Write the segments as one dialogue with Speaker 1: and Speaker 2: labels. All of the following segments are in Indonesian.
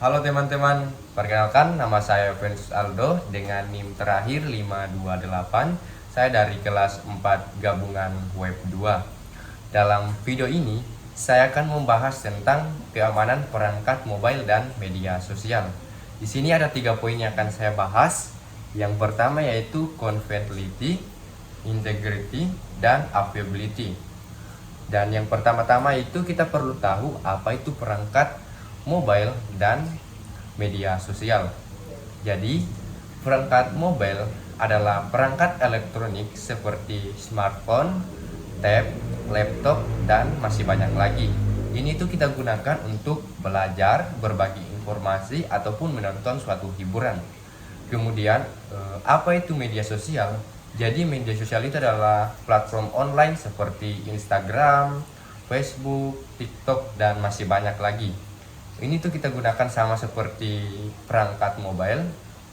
Speaker 1: Halo teman-teman, perkenalkan nama saya Venus Aldo dengan NIM terakhir 528. Saya dari kelas 4 gabungan Web 2. Dalam video ini, saya akan membahas tentang keamanan perangkat mobile dan media sosial. Di sini ada 3 poin yang akan saya bahas. Yang pertama yaitu confidentiality, integrity, dan availability. Dan yang pertama-tama itu kita perlu tahu apa itu perangkat mobile dan media sosial. Jadi, perangkat mobile adalah perangkat elektronik seperti smartphone, tab, laptop, dan masih banyak lagi. Ini tuh kita gunakan untuk belajar, berbagi informasi, ataupun menonton suatu hiburan. Kemudian, apa itu media sosial? Jadi media sosial itu adalah platform online seperti Instagram, Facebook, TikTok, dan masih banyak lagi. Ini tuh kita gunakan sama seperti perangkat mobile.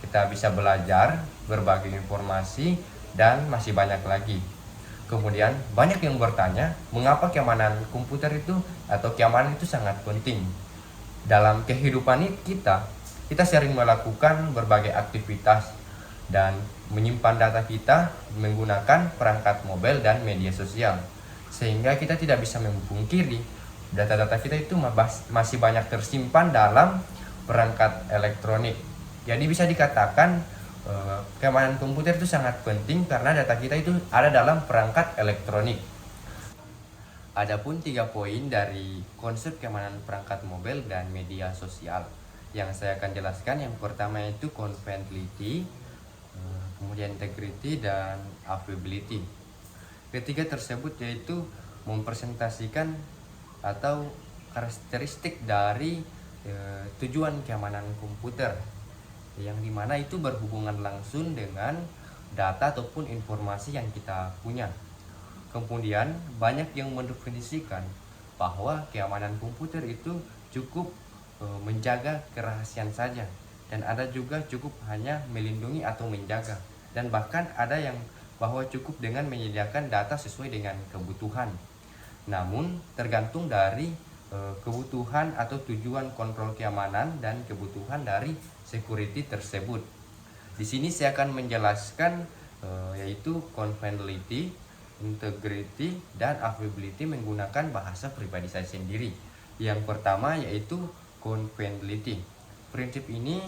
Speaker 1: Kita bisa belajar, berbagi informasi, dan masih banyak lagi. Kemudian banyak yang bertanya, mengapa keamanan komputer itu atau keamanan itu sangat penting. Dalam kehidupan kita sering melakukan berbagai aktivitas dan menyimpan data kita menggunakan perangkat mobile dan media sosial. Sehingga kita tidak bisa memungkiri data-data kita itu masih banyak tersimpan dalam perangkat elektronik. Jadi bisa dikatakan keamanan komputer itu sangat penting karena data kita itu ada dalam perangkat elektronik. Adapun 3 poin dari konsep keamanan perangkat mobile dan media sosial yang saya akan jelaskan. Yang pertama itu confidentiality, kemudian integrity, dan availability. Ketiga tersebut yaitu mempresentasikan atau karakteristik dari tujuan keamanan komputer, yang dimana itu berhubungan langsung dengan data ataupun informasi yang kita punya. Kemudian banyak yang mendefinisikan bahwa keamanan komputer itu cukup menjaga kerahasiaan saja, dan ada juga cukup hanya melindungi atau menjaga, dan bahkan ada yang bahwa cukup dengan menyediakan data sesuai dengan kebutuhan. Namun tergantung dari kebutuhan atau tujuan kontrol keamanan dan kebutuhan dari security tersebut. Di sini saya akan menjelaskan yaitu confidentiality, integrity, dan availability menggunakan bahasa pribadi saya sendiri. Yang pertama yaitu confidentiality. Prinsip ini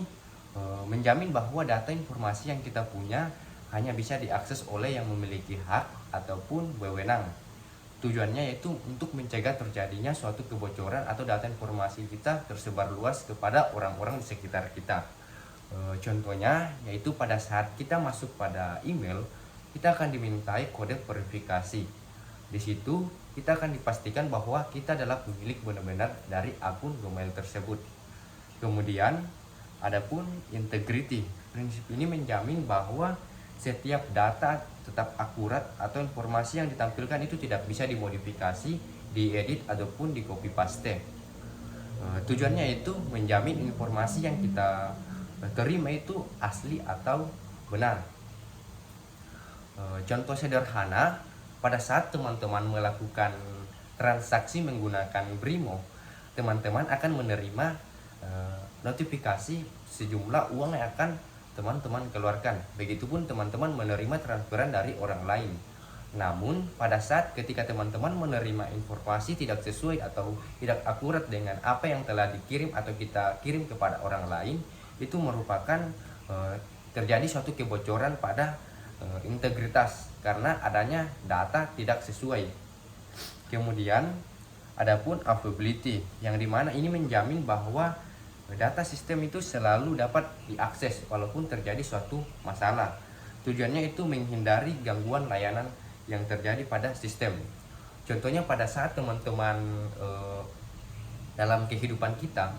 Speaker 1: menjamin bahwa data informasi yang kita punya hanya bisa diakses oleh yang memiliki hak ataupun wewenang. Tujuannya yaitu untuk mencegah terjadinya suatu kebocoran atau data informasi kita tersebar luas kepada orang-orang di sekitar kita. Contohnya yaitu pada saat kita masuk pada email, kita akan dimintai kode verifikasi. Di situ kita akan dipastikan bahwa kita adalah pemilik benar-benar dari akun Gmail tersebut. Kemudian adapun integrity. Prinsip ini menjamin bahwa setiap data tetap akurat atau informasi yang ditampilkan itu tidak bisa dimodifikasi, diedit, ataupun di copy paste. Tujuannya itu menjamin informasi yang kita terima itu asli atau benar. Contoh sederhana, pada saat teman-teman melakukan transaksi menggunakan Brimo, teman-teman akan menerima notifikasi sejumlah uang yang akan teman-teman keluarkan. Begitupun teman-teman menerima transferan dari orang lain. Namun pada saat ketika teman-teman menerima informasi tidak sesuai atau tidak akurat dengan apa yang telah dikirim atau kita kirim kepada orang lain, itu merupakan terjadi suatu kebocoran pada integritas karena adanya data tidak sesuai. Kemudian adapun availability, yang dimana ini menjamin bahwa data sistem itu selalu dapat diakses walaupun terjadi suatu masalah. Tujuannya itu menghindari gangguan layanan yang terjadi pada sistem. Contohnya pada saat teman-teman dalam kehidupan kita,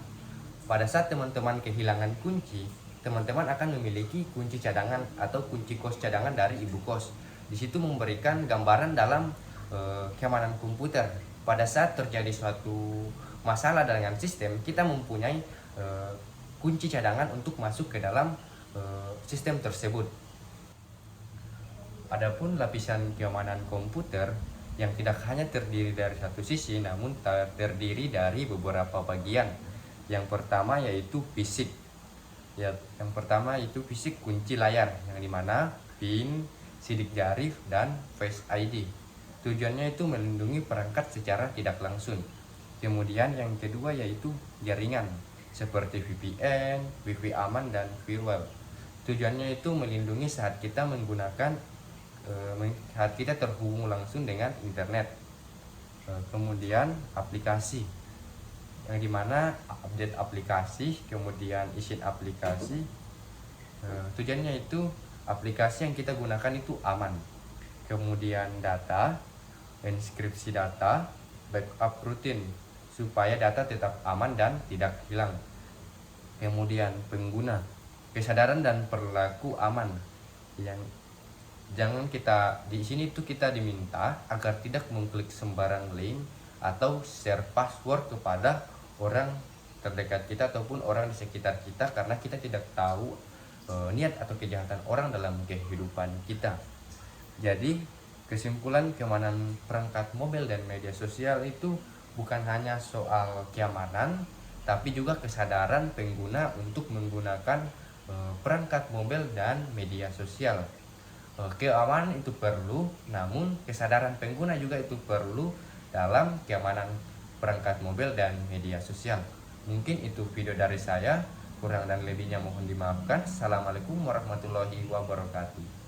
Speaker 1: pada saat teman-teman kehilangan kunci, teman-teman akan memiliki kunci cadangan atau kunci kos cadangan dari ibu kos. Di situ memberikan gambaran dalam keamanan komputer. Pada saat terjadi suatu masalah dengan sistem, kita mempunyai kunci cadangan untuk masuk ke dalam sistem tersebut. Adapun lapisan keamanan komputer yang tidak hanya terdiri dari satu sisi, namun terdiri dari beberapa bagian. Yang pertama yaitu fisik. Ya, yang pertama itu fisik kunci layar, yang dimana PIN, sidik jari, dan Face ID. Tujuannya itu melindungi perangkat secara tidak langsung. Kemudian yang kedua yaitu jaringan, seperti VPN, Wi-Fi aman, dan firewall. Tujuannya itu melindungi saat kita menggunakan saat kita terhubung langsung dengan internet. Kemudian aplikasi, yang dimana update aplikasi, kemudian izin aplikasi. Tujuannya itu aplikasi yang kita gunakan itu aman. Kemudian data, inskripsi data, backup rutin supaya data tetap aman dan tidak hilang. Kemudian pengguna, kesadaran dan perilaku aman, yang jangan kita di sini tuh kita diminta agar tidak mengklik sembarang link atau share password kepada orang terdekat kita ataupun orang di sekitar kita, karena kita tidak tahu niat atau kejahatan orang dalam kehidupan kita. Jadi kesimpulan, keamanan perangkat mobile dan media sosial itu bukan hanya soal keamanan, tapi juga kesadaran pengguna untuk menggunakan perangkat mobile dan media sosial. Keamanan itu perlu, namun kesadaran pengguna juga itu perlu dalam keamanan perangkat mobile dan media sosial. Mungkin itu video dari saya, kurang dan lebihnya mohon dimaafkan. Assalamualaikum warahmatullahi wabarakatuh.